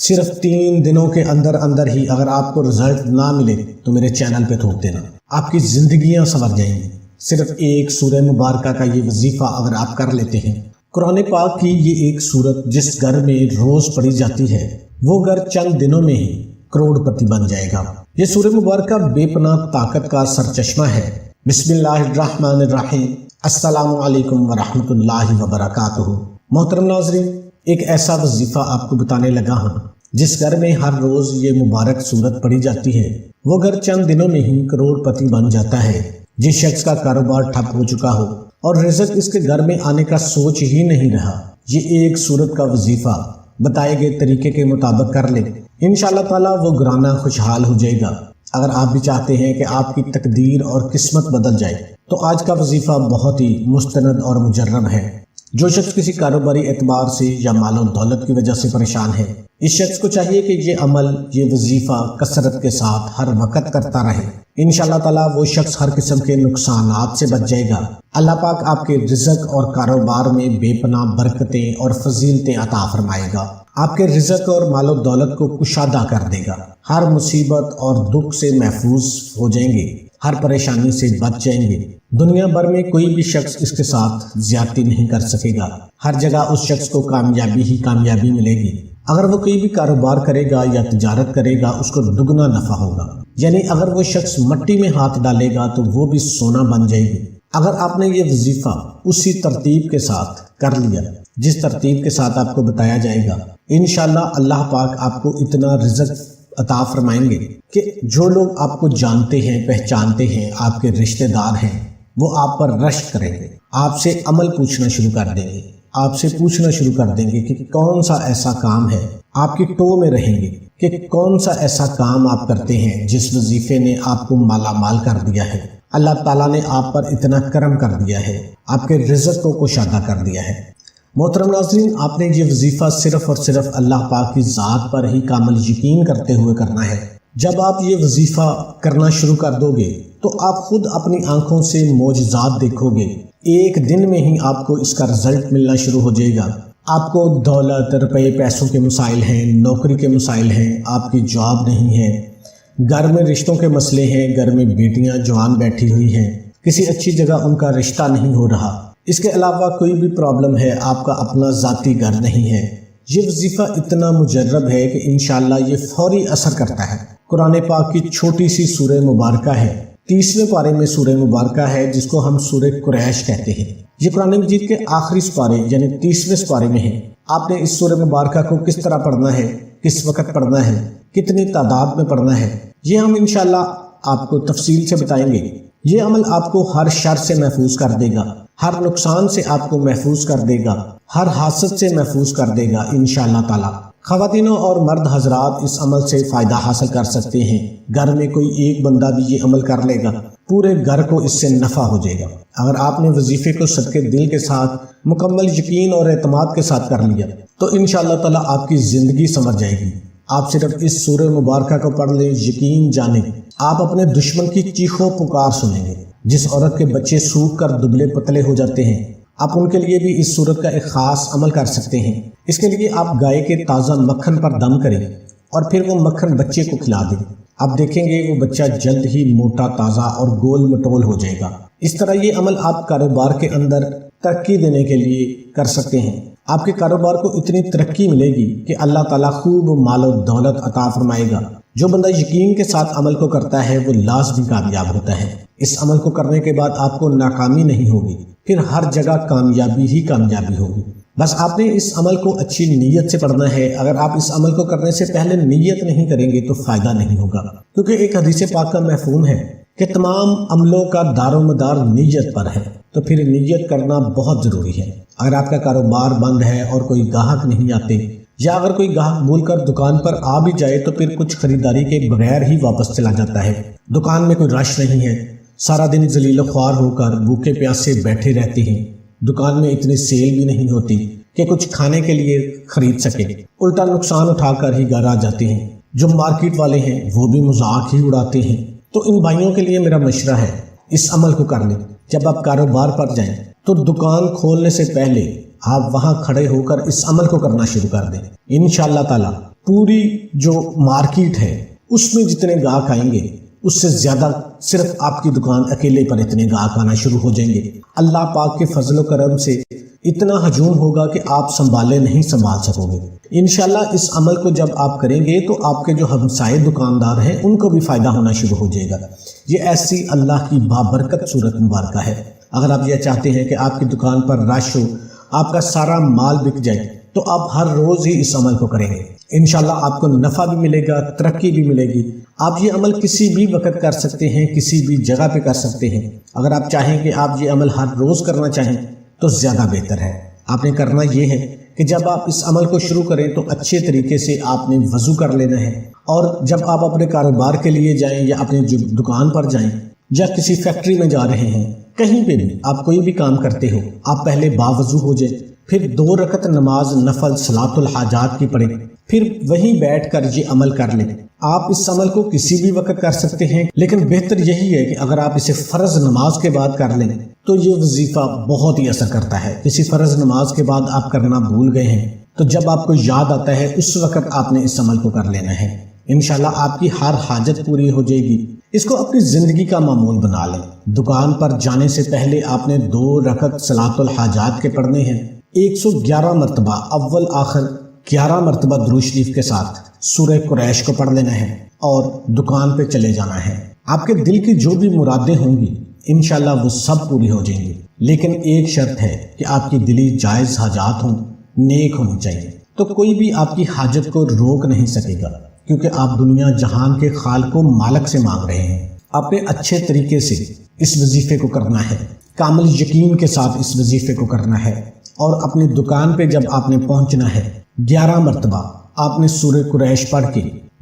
صرف 3 دنوں کے اندر اندر ہی اگر آپ کو رزلٹ نہ ملے تو میرے چینل پہ تھوک دینا، آپ کی زندگیاں سنور جائیں گی۔ صرف ایک سورہ مبارکہ کا یہ وظیفہ اگر آپ کر لیتے ہیں، قرآن پاک کی یہ ایک سورت جس گھر میں روز پڑھی جاتی ہے وہ گھر چند دنوں میں ہی کروڑ پتی بن جائے گا۔ یہ سورہ مبارکہ بے پناہ طاقت کا سرچشمہ ہے۔ بسم اللہ الرحمن الرحیم۔ السلام علیکم ورحمۃ اللہ وبرکاتہ۔ محترم ناظرین، ایک ایسا وظیفہ آپ کو بتانے لگا ہوں جس گھر میں ہر روز یہ مبارک سورت پڑھی جاتی ہے وہ گھر چند دنوں میں ہی کروڑ پتی بن جاتا ہے۔ جس شخص کا کاروبار ٹھپ ہو چکا ہو اور رزق اس کے گھر میں آنے کا سوچ ہی نہیں رہا، یہ ایک سورت کا وظیفہ بتائے گئے طریقے کے مطابق کر لے، انشاءاللہ تعالیٰ وہ گھرانہ خوشحال ہو جائے گا۔ اگر آپ بھی چاہتے ہیں کہ آپ کی تقدیر اور قسمت بدل جائے تو آج کا وظیفہ بہت ہی مستند اور مجرب ہے۔ جو شخص کسی کاروباری اعتبار سے یا مال و دولت کی وجہ سے پریشان ہے، اس شخص کو چاہیے کہ یہ عمل، یہ وظیفہ کثرت کے ساتھ ہر وقت کرتا رہے۔ انشاءاللہ تعالیٰ وہ شخص ہر قسم کے نقصانات سے بچ جائے گا۔ اللہ پاک آپ کے رزق اور کاروبار میں بے پناہ برکتیں اور فضیلتیں عطا فرمائے گا۔ آپ کے رزق اور مال و دولت کو کشادہ کر دے گا۔ ہر مصیبت اور دکھ سے محفوظ ہو جائیں گے، ہر پریشانی سے بچ جائیں گے۔ دنیا بھر میں کوئی بھی شخص اس کے ساتھ زیادتی نہیں کر سکے گا۔ ہر جگہ اس شخص کو کامیابی ہی کامیابی ملے گی۔ اگر وہ کوئی بھی کاروبار کرے گا یا تجارت کرے گا، اس کو دگنا نفع ہوگا۔ یعنی اگر وہ شخص مٹی میں ہاتھ ڈالے گا تو وہ بھی سونا بن جائے گی۔ اگر آپ نے یہ وظیفہ اسی ترتیب کے ساتھ کر لیا جس ترتیب کے ساتھ آپ کو بتایا جائے گا، انشاءاللہ اللہ پاک آپ کو اتنا رزق عطا فرمائیں گے کہ جو لوگ آپ کو جانتے ہیں، پہچانتے ہیں، آپ کے رشتہ دار ہیں، وہ آپ پر رشک کریں گے، آپ سے عمل پوچھنا شروع کر دیں گے، آپ سے پوچھنا شروع کر دیں گے کہ کون سا ایسا کام ہے، آپ کی ٹو میں رہیں گے کہ کون سا ایسا کام آپ کرتے ہیں جس وظیفے نے آپ کو مالا مال کر دیا ہے۔ اللہ تعالیٰ نے آپ پر اتنا کرم کر دیا ہے، آپ کے رزق کو کشادہ کر دیا ہے۔ محترم ناظرین، آپ نے یہ وظیفہ صرف اور صرف اللہ پاک کی ذات پر ہی کامل یقین کرتے ہوئے کرنا ہے۔ جب آپ یہ وظیفہ کرنا شروع کر دو گے تو آپ خود اپنی آنکھوں سے معجزات دیکھو گے۔ ایک دن میں ہی آپ کو اس کا رزلٹ ملنا شروع ہو جائے گا۔ آپ کو دولت، روپے، پیسوں کے مسائل ہیں، نوکری کے مسائل ہیں، آپ کی جاب نہیں ہے، گھر میں رشتوں کے مسئلے ہیں، گھر میں بیٹیاں جوان بیٹھی ہوئی ہیں، کسی اچھی جگہ ان کا رشتہ نہیں ہو رہا، اس کے علاوہ کوئی بھی پرابلم ہے، آپ کا اپنا ذاتی گھر نہیں ہے۔ یہ وظیفہ اتنا مجرب ہے کہ انشاءاللہ یہ فوری اثر کرتا ہے۔ قرآن پاک کی چھوٹی سی سورہ مبارکہ ہے، 30ویں پارے میں سورہ مبارکہ ہے جس کو ہم سورہ قریش کہتے ہیں۔ یہ قرآن مجید کے آخری سپارے یعنی 30ویں سپارے میں ہے۔ آپ نے اس سورہ مبارکہ کو کس طرح پڑھنا ہے، کس وقت پڑھنا ہے، کتنی تعداد میں پڑھنا ہے، یہ ہم انشاءاللہ آپ کو تفصیل سے بتائیں گے۔ یہ عمل آپ کو ہر شر سے محفوظ کر دے گا، ہر نقصان سے آپ کو محفوظ کر دے گا، ہر حاسد سے محفوظ کر دے گا انشاءاللہ تعالی۔ خواتینوں اور مرد حضرات اس عمل سے فائدہ حاصل کر سکتے ہیں۔ گھر میں کوئی ایک بندہ بھی یہ عمل کر لے گا، پورے گھر کو اس سے نفع ہو جائے گا۔ اگر آپ نے وظیفے کو صدقے دل کے ساتھ مکمل یقین اور اعتماد کے ساتھ کر لیا تو انشاءاللہ تعالی آپ کی زندگی سنور جائے گی۔ آپ صرف اس سورہ مبارکہ کو پڑھ لیں، یقین جانیں آپ اپنے دشمن کی چیخوں پکار سنیں گے۔ جس عورت کے بچے سوکھ کر دبلے پتلے ہو جاتے ہیں، آپ ان کے لیے بھی اس صورت کا ایک خاص عمل کر سکتے ہیں۔ اس کے لیے آپ گائے کے تازہ مکھن پر دم کریں اور پھر وہ مکھن بچے کو کھلا دیں۔ آپ دیکھیں گے وہ بچہ جلد ہی موٹا تازہ اور گول مٹول ہو جائے گا۔ اس طرح یہ عمل آپ کاروبار کے اندر ترقی دینے کے لیے کر سکتے ہیں۔ آپ کے کاروبار کو اتنی ترقی ملے گی کہ اللہ تعالیٰ خوب مال و دولت عطا فرمائے گا۔ جو بندہ یقین کے ساتھ عمل کو کرتا ہے وہ لازمی کامیاب ہوتا ہے۔ اس عمل کو کرنے کے بعد آپ کو ناکامی نہیں ہوگی، پھر ہر جگہ کامیابی ہی کامیابی ہوگی۔ بس آپ نے اس عمل کو اچھی نیت سے پڑھنا ہے۔ اگر آپ اس عمل کو کرنے سے پہلے نیت نہیں کریں گے تو فائدہ نہیں ہوگا، کیونکہ ایک حدیث پاک کا مفہوم ہے کہ تمام عملوں کا دار و مدار نیت پر ہے، تو پھر نیت کرنا بہت ضروری ہے۔ اگر آپ کا کاروبار بند ہے اور کوئی گاہک نہیں آتے، یا اگر کوئی گاہک بھول کر دکان پر آ بھی جائے تو پھر کچھ خریداری کے بغیر ہی واپس چلا جاتا ہے، دکان میں کوئی رش نہیں ہے، سارا دن ذلیل و خوار ہو کر بھوکے پیاسے بیٹھے رہتے ہیں، دکان میں اتنی سیل بھی نہیں ہوتی کہ کچھ کھانے کے لیے خرید سکے، الٹا نقصان اٹھا کر ہی گھر آ جاتے ہیں۔ جو مارکیٹ والے ہیں وہ بھی مذاق ہی اڑاتے ہیں۔ تو ان بھائیوں کے لیے میرا مشورہ ہے، اس عمل کو کر لیں۔ جب آپ کاروبار پر جائیں تو دکان کھولنے سے پہلے آپ وہاں کھڑے ہو کر اس عمل کو کرنا شروع کر دیں۔ انشاءاللہ تعالی پوری جو مارکیٹ ہے اس میں جتنے گاہک آئیں گے اس سے زیادہ صرف آپ کی دکان اکیلے پر اتنے گاہک آنا شروع ہو جائیں گے۔ اللہ پاک کے فضل و کرم سے اتنا ہجوم ہوگا کہ آپ نہیں سنبھال سکو گے۔ انشاءاللہ اس عمل کو جب آپ کریں گے تو آپ کے جو ہمسائے دکاندار ہیں ان کو بھی فائدہ ہونا شروع ہو جائے گا۔ یہ ایسی اللہ کی بابرکت صورت مبارکہ ہے۔ اگر آپ یہ چاہتے ہیں کہ آپ کی دکان پر رش ہو، آپ کا سارا مال بک جائے، تو آپ ہر روز ہی اس عمل کو کریں گے۔ انشاءاللہ آپ کو نفع بھی ملے گا، ترقی بھی ملے گی۔ آپ یہ عمل کسی بھی وقت کر سکتے ہیں، کسی بھی جگہ پہ کر سکتے ہیں۔ اگر آپ چاہیں کہ آپ یہ عمل ہر روز کرنا چاہیں تو زیادہ بہتر ہے۔ آپ نے کرنا یہ ہے کہ جب آپ اس عمل کو شروع کریں تو اچھے طریقے سے آپ نے وضو کر لینا ہے، اور جب آپ اپنے کاروبار کے لیے جائیں یا اپنے دکان پر جائیں یا کسی فیکٹری میں جا رہے ہیں، کہیں پہ بھی آپ کوئی بھی کام کرتے ہو، آپ پہلے باوضو ہو جائیں، پھر 2 رکعت نماز نفل صلاۃ الحاجات کی پڑھیں، پھر وہیں بیٹھ کر یہ عمل کر لیں۔ آپ اس عمل کو کسی بھی وقت کر سکتے ہیں، لیکن بہتر یہی ہے کہ اگر آپ اسے فرض نماز کے بعد کر لیں تو یہ وظیفہ بہت ہی اثر کرتا ہے۔ کسی فرض نماز کے بعد آپ کرنا بھول گئے ہیں تو جب آپ کو یاد آتا ہے اس وقت آپ نے اس عمل کو کر لینا ہے۔ انشاءاللہ آپ کی ہر حاجت پوری ہو جائے گی۔ اس کو اپنی زندگی کا معمول بنا لیں۔ دکان پر جانے سے پہلے آپ نے 2 رکعت صلاۃ الحاجات کے پڑھنے ہیں، 111 مرتبہ اول آخر 11 مرتبہ درود شریف کے ساتھ سورہ قریش کو پڑھ لینا ہے اور دکان پہ چلے جانا ہے۔ آپ کے دل کی جو بھی مرادیں ہوں گی انشاءاللہ وہ سب پوری ہو جائیں گی، لیکن ایک شرط ہے کہ آپ کی دلی جائز حاجات ہوں، نیک ہونی چاہیے، تو کوئی بھی آپ کی حاجت کو روک نہیں سکے گا، کیونکہ آپ دنیا جہان کے خالق و مالک سے مانگ رہے ہیں۔ آپ نے اچھے طریقے سے اس وظیفے کو کرنا ہے، کامل یقین کے ساتھ اس وظیفے کو کرنا ہے، اور اپنی دکان پہ جب آپ نے پہنچنا ہے 11 مرتبہ آپ نے سورہ قریش پڑھ کے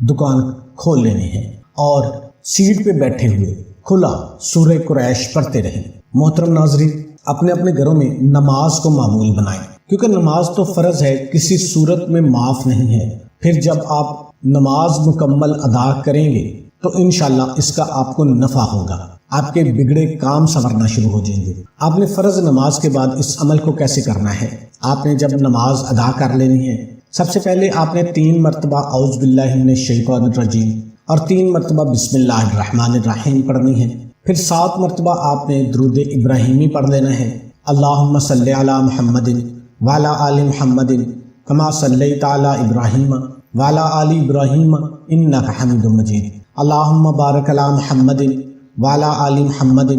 دکان کھول لینی ہے، اور سیٹ پہ بیٹھے ہوئے کھلا سورہ قریش پڑھتے رہیں۔ محترم ناظرین، اپنے اپنے گھروں میں نماز کو معمول بنائیں، کیونکہ نماز تو فرض ہے، کسی صورت میں معاف نہیں ہے۔ پھر جب آپ نماز مکمل ادا کریں گے تو انشاءاللہ اس کا آپ کو نفع ہوگا، آپ کے بگڑے کام سنورنا شروع ہو جائیں گے۔ آپ نے فرض نماز کے بعد اس عمل کو کیسے کرنا ہے؟ آپ نے جب نماز ادا کر لینی ہے، سب سے پہلے آپ نے 3 مرتبہ اعوذ باللہ من الشیطان الرجیم اور 3 مرتبہ بسم اللہ الرحمن الرحیم پڑھنی ہے۔ پھر 7 مرتبہ آپ نے درود ابراہیمی پڑھ لینا ہے، اللہم صلی علی محمد وعلی آل محمد کما صلیت علی ابراہیم وعلی آل ابراہیم انک حمید مجید، اللہم بارک علی محمد وعلی آل محمد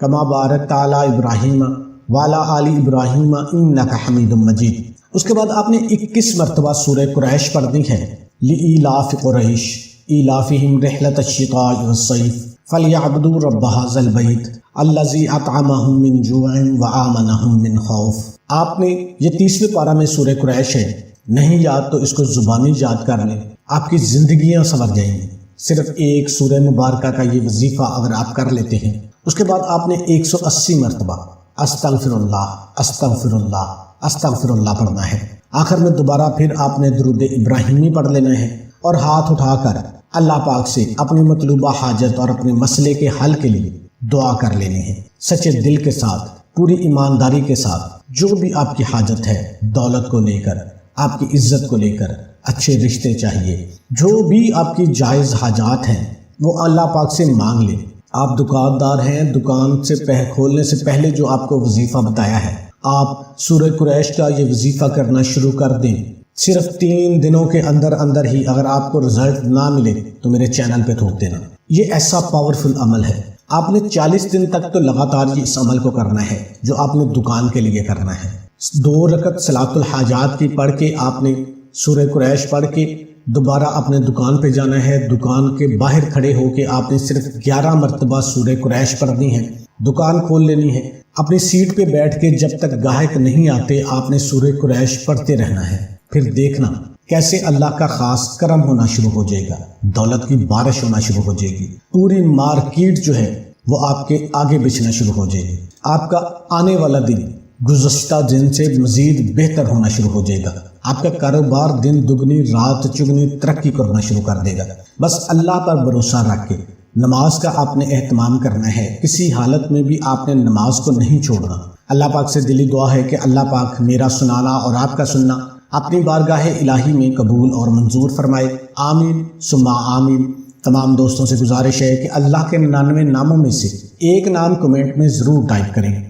کما بارکت علی ابراہیم وعلی آل ابراہیم انک حمید مجید۔ اس کے بعد آپ نے 21 مرتبہ سورہ قریش پڑھنی ہے، لإیلاف قریش ایلافہم رحلۃ الشتاء والصیف فلیعبدوا رب ھذا البیت الذی اطعمہم من جوع وآمنہم من خوف۔ آپ نے یہ 30ویں پارہ میں سورہ قریش ہے، نہیں یاد تو اس کو زبانی یاد کر لیں، آپ کی زندگیاں سنور جائیں گی۔ صرف ایک سورہ مبارکہ کا یہ وظیفہ اگر آپ کر لیتے ہیں، اس کے بعد آپ نے 180 مرتبہ استغفر اللہ استغفر اللہ استغفر اللہ پڑھنا ہے۔ آخر میں دوبارہ پھر آپ نے درود ابراہیمی پڑھ لینا ہے، اور ہاتھ اٹھا کر اللہ پاک سے اپنی مطلوبہ حاجت اور اپنے مسئلے کے حل کے لیے دعا کر لینی ہے، سچے دل کے ساتھ، پوری ایمانداری کے ساتھ۔ جو بھی آپ کی حاجت ہے، دولت کو لے کر، آپ کی عزت کو لے کر، اچھے رشتے چاہیے، جو بھی آپ کی جائز حاجات ہیں وہ اللہ پاک سے مانگ لیں۔ آپ دکاندار ہیں، دکان سے کھولنے سے پہلے جو آپ کو وظیفہ بتایا ہے، آپ سورہ قریش کا یہ وظیفہ کرنا شروع کر دیں۔ صرف 3 دنوں کے اندر ہی اگر آپ کو رزلٹ نہ ملے تو میرے چینل پہ تھوک دینا۔ یہ ایسا پاورفل عمل ہے، آپ نے 40 دن تک تو لگاتار اس عمل کو کرنا ہے جو آپ نے دکان کے لیے کرنا ہے۔ 2 رکعت صلاۃ الحاجات کی پڑھ کے آپ نے سورہ قریش پڑھ کے دوبارہ اپنے دکان پہ جانا ہے۔ دکان کے باہر کھڑے ہو کے آپ نے صرف 11 مرتبہ سورہ قریش پڑھنی ہے، دکان کھول لینی ہے۔ اپنی سیٹ پہ بیٹھ کے جب تک گاہک نہیں آتے آپ نے سورہ قریش پڑھتے رہنا ہے۔ پھر دیکھنا کیسے اللہ کا خاص کرم ہونا شروع ہو جائے گا، دولت کی بارش ہونا شروع ہو جائے گی، پوری مارکیٹ جو ہے وہ آپ کے آگے بچھنا شروع ہو جائے گی۔ آپ کا آنے والا دن گزشتہ دن سے مزید بہتر ہونا شروع ہو جائے گا، آپ کا کاروبار دن دگنی رات چگنی ترقی کرنا شروع کر دے گا۔ بس اللہ پر بھروسہ رکھ کے نماز کا آپ نے اہتمام کرنا ہے، کسی حالت میں بھی آپ نے نماز کو نہیں چھوڑنا۔ اللہ پاک سے دلی دعا ہے کہ اللہ پاک میرا سنانا اور آپ کا سننا اپنی بارگاہ الہی میں قبول اور منظور فرمائے، آمین ثم آمین۔ تمام دوستوں سے گزارش ہے کہ اللہ کے 99 ناموں میں سے ایک نام کمنٹ میں ضرور ٹائپ کریں۔